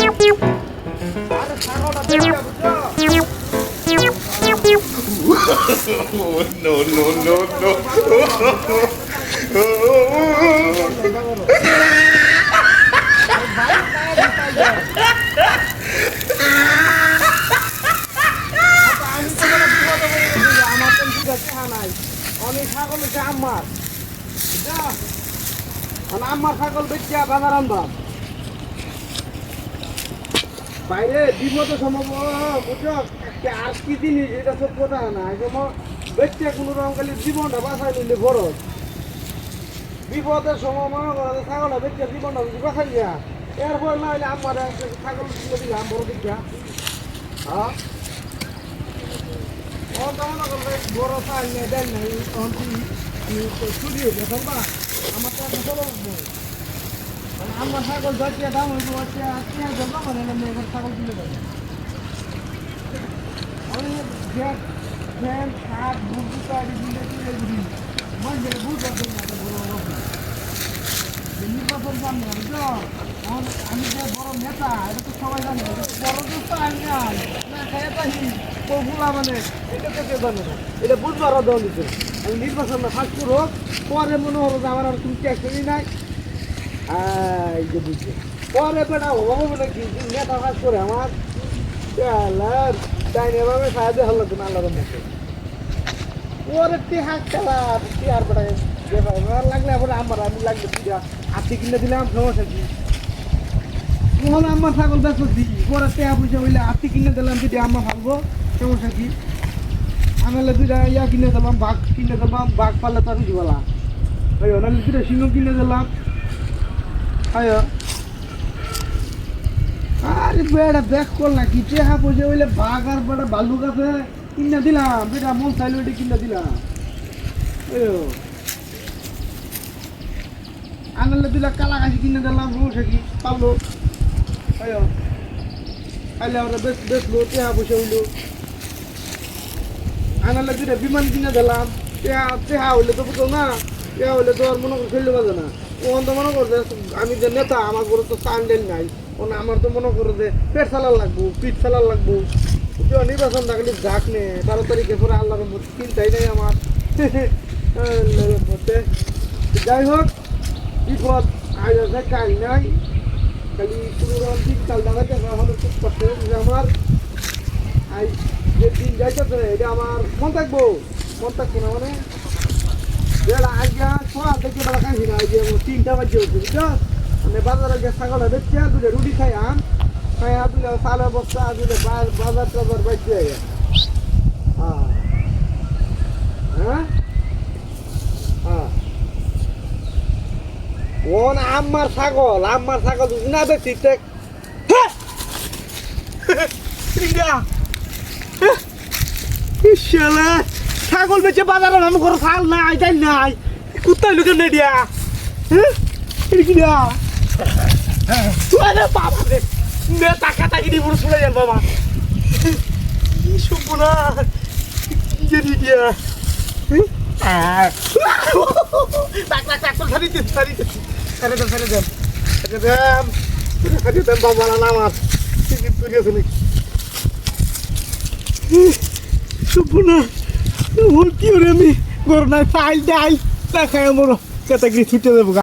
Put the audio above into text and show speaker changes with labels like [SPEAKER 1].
[SPEAKER 1] বুঝছো আরে ছাগলটা বেচা বুঝছো
[SPEAKER 2] No, no, no, no.
[SPEAKER 1] অনেক ছাগল হচ্ছে আমার আমার ছাগল বেচিয়া বাজার আনবাম বাইরে বিপদ সম্ভব বুঝছো আর কি জিনিস এটা সব কথা না বেচিয়া কোনো রকম খালি জীবনটা বাঁচাই নিলে বড় বিপদের সময় মনে করো ছাগলটা বেচিয়া জীবনটা যদি বাঁচাই গিয়া এরপর না হলে আমার ছাগল তুলে দিলাম বড় দিকটা হ্যাঁ বড় চাল নিয়ে দেন নাই আমি ছুটি হয়ে গেছে বা আমার তো এখন চলো মানে আমার ছাগল যাচ্ছে দাম হইব মানে এবার ছাগল তুলে দেবে আমি ফ্যান শাক বুঝতে পারি দিলে তুলে দিই মানে বুঝতে পারছি না বড় নির্বাচন সামনে বুঝলো আমি যে বড় নেতা এটা তো সবাই জানে বড় দোস্ত আমি না খাই পাহি ওগুলা মানে এটা তো কেউ জানে না এটা বুঝবার দেওয়া দিচ্ছে আমি নির্বাচনটা ফাঁস করো পরে মনে হলো যে আমার আর তুমি ট্যাক্সই নাই এই যে বুঝছে পরে বেটা হবো বলে কি নেতা ফাঁস করে আমার ডাইনে ভাবে সাহায্য হলো না আল্লাহর মধ্যে ওরে টিহাক খেলা টিহার বেটায় লাগলে আবার আমার আমি লাগলে আর্থি কিনে দিলাম সমস্যা কি তাহলে আমার ছাগল বেশ দিই পরে টেহা পয়সা হইলে আর্থি কিনে দিলাম যদি আমার ভাববো সমস্যা কি আমি দুইটা ইয়া কিনে দিলাম বাঘ কিনে দিলাম বাঘ পারলে তো কিছু বলা হয় নাহলে দুইটা সিংহ কিনে দিলাম হয় আরে বেড়া ব্যাক করলা কি টেহা পয়সা হইলে বাঘ আর বেড়া ভাল্লুক আছে কিনে দিলাম বেটা মন চাইলে ওইটা কিনে দিলাম আনলে দিলা কালা কাশি কিনে দিলাম রোসে কি পারলো আইলে আমরা বেচলো টেহা পয়সা হইলো আনালে দুইটা বিমান কিনে দিলাম টেহা হইলে তো বুঝো না টেহা হইলে তো আর মনে করে খেলতে পারবে না ওখান তো মনে করছে আমি যে নেতা আমার ঘরে তো স্যান্ডেল নাই ওখানে আমার তো মনে করে যে পেট চালার লাগবো পিঠ চালার লাগবো নির্বাচন থাকলে যাক নে 12 তারিখে পরে আল্লাহর মধ্যে চিন্তাই নাই আমার যাই হোক বিপদ আজ আছে কাল নাই খালি কোনো রকম শীতকাল দেখাচ্ছে এখন খুব করতে আমার যে দিন যাইতেছে এটা আমার মন থাকবো না মানে বেড়া আজকে ছোয়া থেকে বেড়া খাইছি না এই যে 3টা বাজে হচ্ছে বুঝছো মানে বাজারে গিয়ে ছাগলটা বেচছে দুটো রুটি খাই আন খাইয়া দুটো চালের বস্তা দুটো বাজার টাজার বাইতে হ্যাঁ ওন আমার ছাগল যদি না বেশি ছাগল বেচে বাজারে আমি কোনো ছাল নাই যাই নাই কুত্তাই লোকের নাই দিয়া কি দিয়া বাবা রে টাকা টাকি দিয়ে পুরো শুনে যান বাবা কি শুনবো না কি দিয়া বাবা না আমার শুভনা ভর্তি হলে আমি ঘর নাই ফাইল ডাইল দেখায় আমার কেতাগিরি ছুটে দেবো।